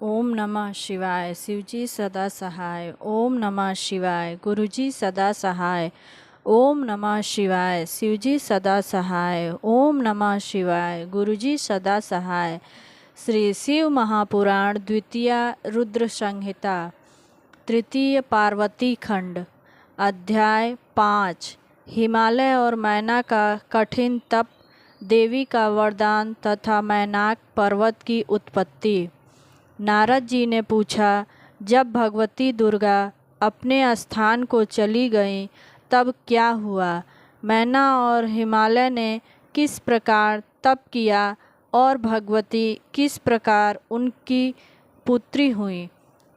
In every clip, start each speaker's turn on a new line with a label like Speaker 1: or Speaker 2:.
Speaker 1: ओम नमः शिवाय। शिवजी सदा सहाय। ओम नमः शिवाय। गुरुजी सदा सहाय। ओम नमः शिवाय। शिवजी सदा सहाय। ओम नमः शिवाय। गुरुजी सदा सहाय। श्री शिव महापुराण द्वितीय रुद्र संहिता तृतीय पार्वती खंड अध्याय 5 हिमालय और मैना का कठिन तप, देवी का वरदान तथा मैनाक पर्वत की उत्पत्ति। नारद जी ने पूछा, जब भगवती दुर्गा अपने स्थान को चली गईं तब क्या हुआ? मैना और हिमालय ने किस प्रकार तप किया और भगवती किस प्रकार उनकी पुत्री हुई,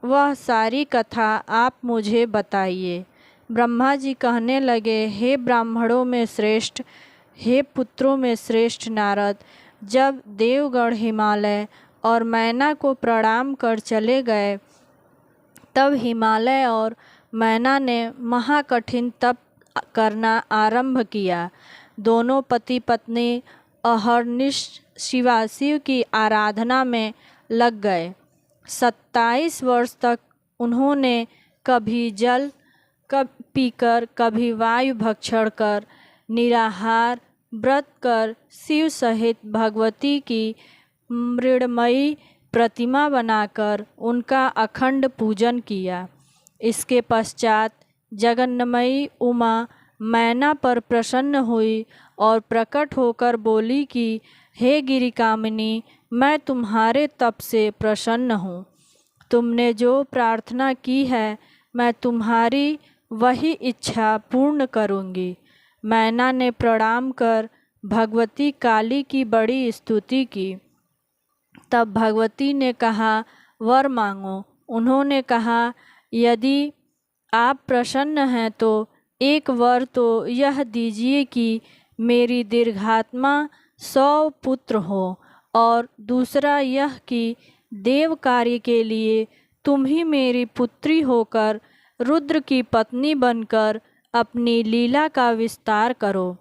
Speaker 1: वह सारी कथा आप मुझे बताइए। ब्रह्मा जी कहने लगे, हे ब्राह्मणों में श्रेष्ठ, हे पुत्रों में श्रेष्ठ नारद, जब देवगढ़ हिमालय और मैना को प्रणाम कर चले गए तब हिमालय और मैना ने महाकठिन तप करना आरंभ किया। दोनों पति पत्नी अहर्निश शिव की आराधना में लग गए। 27 वर्ष तक उन्होंने कभी जल पीकर, कभी वायु भक्षण कर, निराहार व्रत कर शिव सहित भगवती की मृण्मयी प्रतिमा बनाकर उनका अखंड पूजन किया। इसके पश्चात जगन्मयी उमा मैना पर प्रसन्न हुई और प्रकट होकर बोली कि हे गिरिकामिनी, मैं तुम्हारे तप से प्रसन्न हूँ। तुमने जो प्रार्थना की है मैं तुम्हारी वही इच्छा पूर्ण करूँगी। मैना ने प्रणाम कर भगवती काली की बड़ी स्तुति की। तब भगवती ने कहा, वर मांगो। उन्होंने कहा, यदि आप प्रसन्न हैं तो एक वर तो यह दीजिए कि मेरी दीर्घात्मा 100 पुत्र हो, और दूसरा यह कि देव कार्य के लिए तुम ही मेरी पुत्री होकर रुद्र की पत्नी बनकर अपनी लीला का विस्तार करो।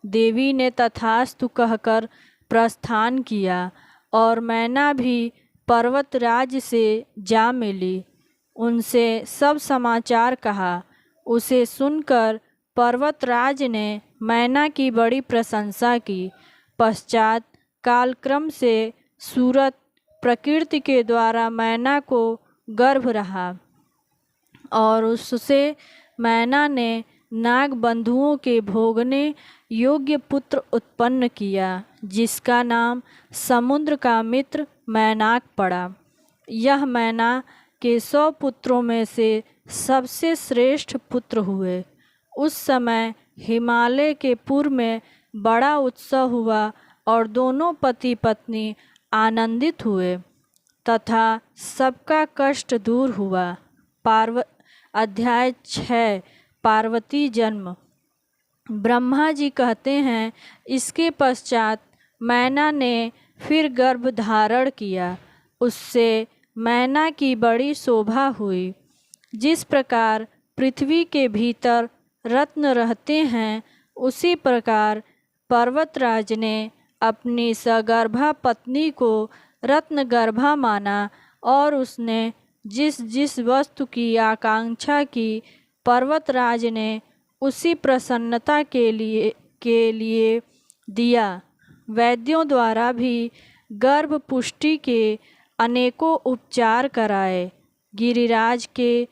Speaker 1: देवी ने तथास्तु कहकर प्रस्थान किया और मैना भी पर्वतराज से जा मिली। उनसे सब समाचार कहा। उसे सुनकर पर्वतराज ने मैना की बड़ी प्रशंसा की। पश्चात कालक्रम से सूरत प्रकृति के द्वारा मैना को गर्भ रहा और उससे मैना ने नाग बंधुओं के भोगने योग्य पुत्र उत्पन्न किया, जिसका नाम समुद्र का मित्र मैनाक पड़ा। यह मैना के 100 पुत्रों में से सबसे श्रेष्ठ पुत्र हुए। उस समय हिमालय के पूर्व में बड़ा उत्सव हुआ और दोनों पति पत्नी आनंदित हुए तथा सबका कष्ट दूर हुआ। अध्याय 6 पार्वती जन्म। ब्रह्मा जी कहते हैं, इसके पश्चात मैना ने फिर गर्भ धारण किया। उससे मैना की बड़ी शोभा हुई। जिस प्रकार पृथ्वी के भीतर रत्न रहते हैं, उसी प्रकार पर्वतराज ने अपनी सगर्भा पत्नी को रत्नगर्भा माना और उसने जिस जिस वस्तु की आकांक्षा की, पर्वतराज ने उसी प्रसन्नता के लिए दिया। वैद्यों द्वारा भी गर्भ पुष्टि के अनेकों उपचार कराए। गिरिराज के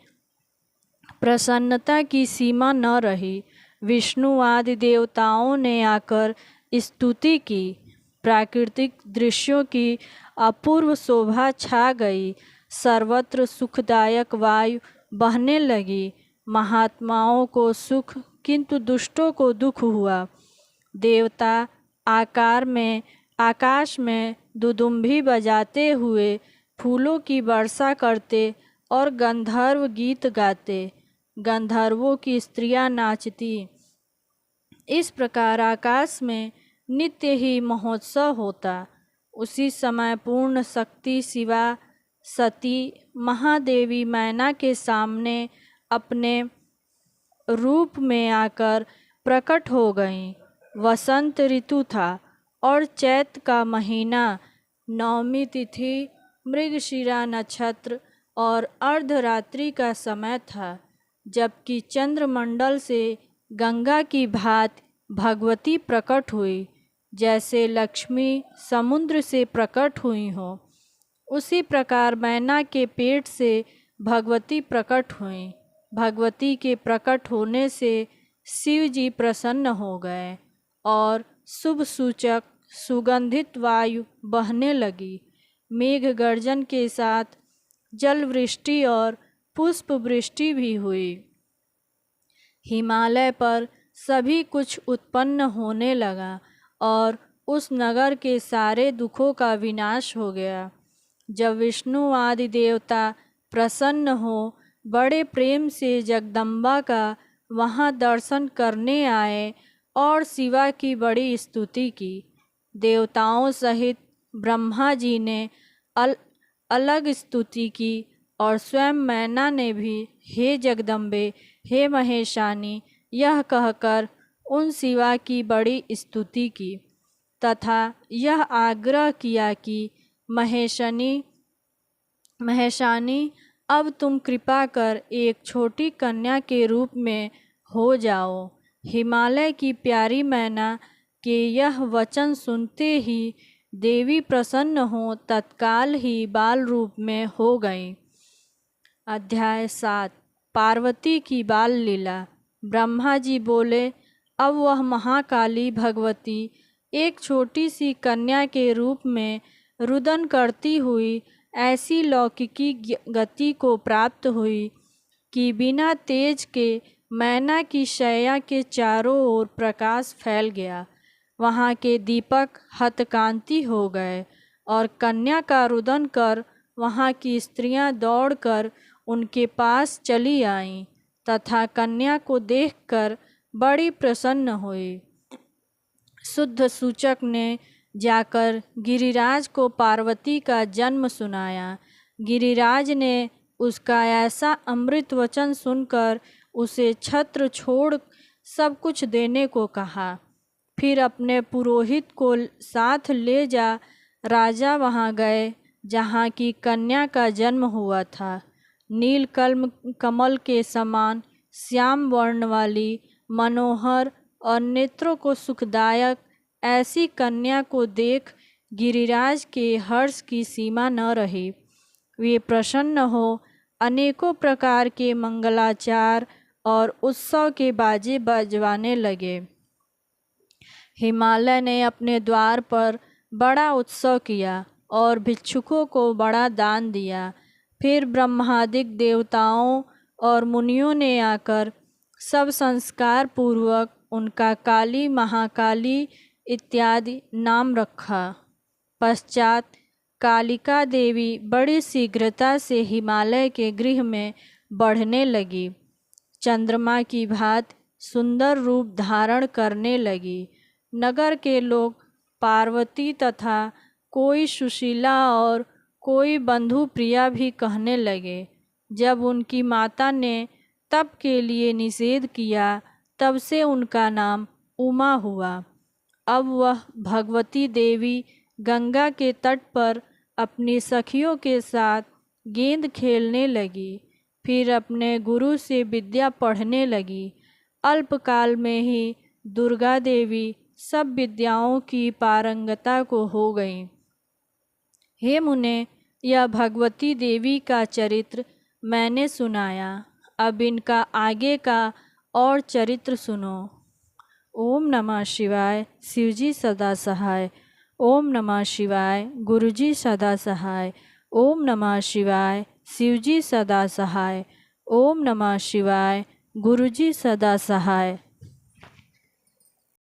Speaker 1: प्रसन्नता की सीमा न रही। विष्णु आदि देवताओं ने आकर स्तुति की। प्राकृतिक दृश्यों की अपूर्व शोभा छा गई। सर्वत्र सुखदायक वायु बहने लगी। महात्माओं को सुख, किंतु दुष्टों को दुख हुआ। देवता आकाश में दुदुम्भी बजाते हुए फूलों की वर्षा करते और गंधर्व गीत गाते। गंधर्वों की स्त्रियां नाचती। इस प्रकार आकाश में नित्य ही महोत्सव होता। उसी समय पूर्ण शक्ति शिवा सती महादेवी मैना के सामने अपने रूप में आकर प्रकट हो गईं। वसंत ऋतु था और चैत का महीना, नवमी तिथि मृगशिरा नक्षत्र और अर्धरात्रि का समय था, जबकि चंद्रमंडल से गंगा की भांति भगवती प्रकट हुई, जैसे लक्ष्मी समुद्र से प्रकट हुई हो। उसी प्रकार मैना के पेट से भगवती प्रकट हुई। भगवती के प्रकट होने से शिव जी प्रसन्न हो गए और शुभ सूचक सुगंधित वायु बहने लगी। मेघ गर्जन के साथ जल वृष्टि और पुष्प वृष्टि भी हुई। हिमालय पर सभी कुछ उत्पन्न होने लगा और उस नगर के सारे दुखों का विनाश हो गया। जब विष्णु आदि देवता प्रसन्न हो बड़े प्रेम से जगदम्बा का वहाँ दर्शन करने आए और शिवा की बड़ी स्तुति की। देवताओं सहित ब्रह्मा जी ने अलग स्तुति की और स्वयं मैना ने भी हे जगदम्बे, हे महेशानी यह कहकर उन शिवा की बड़ी स्तुति की तथा यह आग्रह किया कि महेशानी अब तुम कृपा कर एक छोटी कन्या के रूप में हो जाओ। हिमालय की प्यारी मैना के यह वचन सुनते ही देवी प्रसन्न हो तत्काल ही बाल रूप में हो गई। अध्याय 7 पार्वती की बाल लीला। ब्रह्मा जी बोले, अब वह महाकाली भगवती एक छोटी सी कन्या के रूप में रुदन करती हुई ऐसी लौकिकी गति को प्राप्त हुई कि बिना तेज के मैना की शैया के चारों ओर प्रकाश फैल गया। वहाँ के दीपक हतकांति हो गए और कन्या का रुदन कर वहाँ की स्त्रियां दौड़कर उनके पास चली आईं तथा कन्या को देखकर बड़ी प्रसन्न हुई। शुद्ध सूचक ने जाकर गिरिराज को पार्वती का जन्म सुनाया। गिरिराज ने उसका ऐसा अमृत वचन सुनकर उसे छत्र छोड़ सब कुछ देने को कहा। फिर अपने पुरोहित को साथ ले जा राजा वहाँ गए जहाँ की कन्या का जन्म हुआ था। नील कमल के समान श्याम वर्ण वाली मनोहर और नेत्रों को सुखदायक ऐसी कन्या को देख गिरिराज के हर्ष की सीमा न रही। वे प्रसन्न हो अनेकों प्रकार के मंगलाचार और उत्सव के बाजे बजवाने लगे। हिमालय ने अपने द्वार पर बड़ा उत्सव किया और भिक्षुकों को बड़ा दान दिया। फिर ब्रह्मादिक देवताओं और मुनियों ने आकर सब संस्कार पूर्वक उनका काली, महाकाली इत्यादि नाम रखा। पश्चात कालिका देवी बड़ी शीघ्रता से हिमालय के गृह में बढ़ने लगी। चंद्रमा की भांति सुंदर रूप धारण करने लगी। नगर के लोग पार्वती तथा कोई सुशीला और कोई बंधु प्रिया भी कहने लगे। जब उनकी माता ने तप के लिए निषेध किया तब से उनका नाम उमा हुआ। अब वह भगवती देवी गंगा के तट पर अपनी सखियों के साथ गेंद खेलने लगी। फिर अपने गुरु से विद्या पढ़ने लगी। अल्पकाल में ही दुर्गा देवी सब विद्याओं की पारंगता को हो गई। हे मुने, यह भगवती देवी का चरित्र मैंने सुनाया। अब इनका आगे का और चरित्र सुनो। ओम नमः शिवाय। शिवजी सदा सहाय। ओम नमः शिवाय। गुरुजी सदा सहाय। ओम नमः शिवाय। शिवजी सदा सहाय। ओम नमः शिवाय। गुरुजी सदा सहाय।